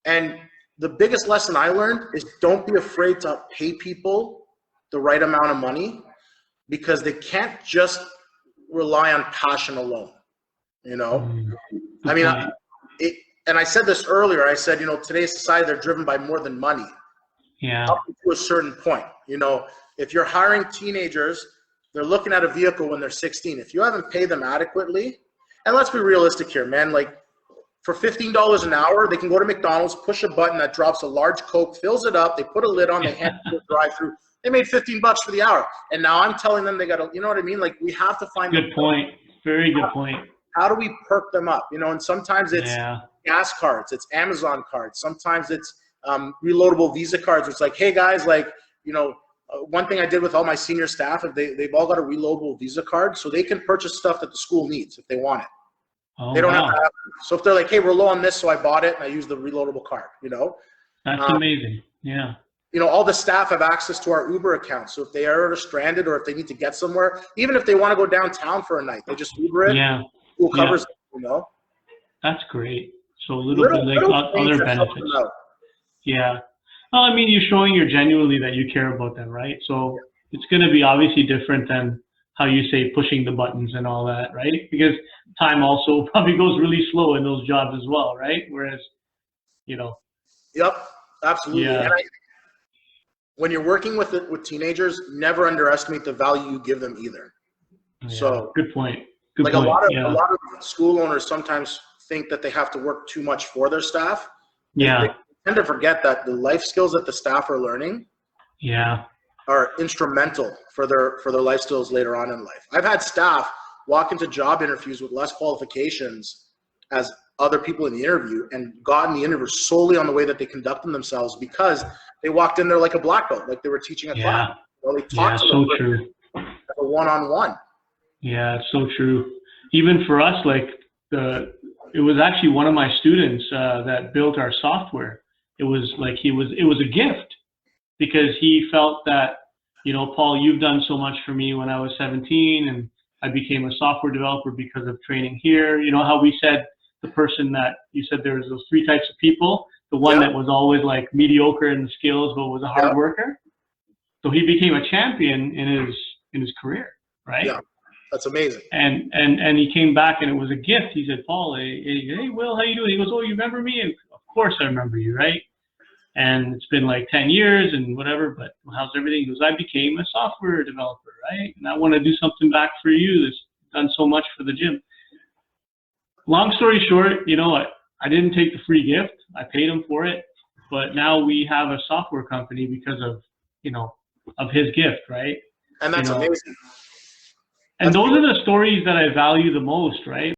And the biggest lesson I learned is don't be afraid to pay people the right amount of money, because they can't just rely on passion alone, you know? I mean, and I said this earlier, I said, you know, today's society, they're driven by more than money. Yeah. Up to a certain point, you know, if you're hiring teenagers, they're looking at a vehicle when they're 16. If you haven't paid them adequately, and let's be realistic here, man, like for $15 an hour, they can go to McDonald's, push a button that drops a large Coke, fills it up, they put a lid on, they hand it to the drive-through. They made $15 for the hour. And now I'm telling them they got to, you know what I mean? Like we have to find good point. Very good point. How do we perk them up? You know, and sometimes it's gas cards, it's Amazon cards. Sometimes it's reloadable Visa cards. It's like, hey guys, like, you know, one thing I did with all my senior staff, they've all got a reloadable Visa card, so they can purchase stuff that the school needs if they want it. Oh, they don't have to have it. So if they're like, hey, we're low on this, so I bought it and I used the reloadable card, you know. That's amazing. Yeah. You know, all the staff have access to our Uber account. So if they are stranded or if they need to get somewhere, even if they want to go downtown for a night, they just Uber it. Yeah. School covers it, you know. That's great. So a little bit like other benefits. Yeah. Well, I mean, you're showing genuinely that you care about them, right? So it's going to be obviously different than how you say pushing the buttons and all that, right? Because time also probably goes really slow in those jobs as well, right? Whereas, you know. Yep, absolutely. Yeah. And when you're working with teenagers, never underestimate the value you give them either. Yeah, so good point. Good like point. a lot of school owners sometimes think that they have to work too much for their staff. Yeah. They tend to forget that the life skills that the staff are learning are instrumental for their life skills later on in life. I've had staff walk into job interviews with less qualifications as other people in the interview and gotten the interview solely on the way that they conducted themselves, because they walked in there like a black belt, like they were teaching a class. Well, they talked to them true. a one-on-one. Yeah, it's so true. Even for us, like it was actually one of my students that built our software. It was like it was a gift, because he felt that, you know, Paul, you've done so much for me when I was 17 and I became a software developer because of training here. You know how we said the person that you said there was those three types of people, the one that was always like mediocre in the skills but was a hard worker. So he became a champion in his career, right? Yeah, that's amazing. And he came back and it was a gift. He said, Paul, hey Will, how you doing? He goes, oh, you remember me? And of course I remember you, right? And it's been like 10 years and whatever, but how's everything? He goes, I became a software developer, right? And I want to do something back for you that's done so much for the gym. Long story short, you know what? I didn't take the free gift. I paid him for it. But now we have a software company because of, you know, of his gift, right? And that's amazing. And those are the stories that I value the most, right?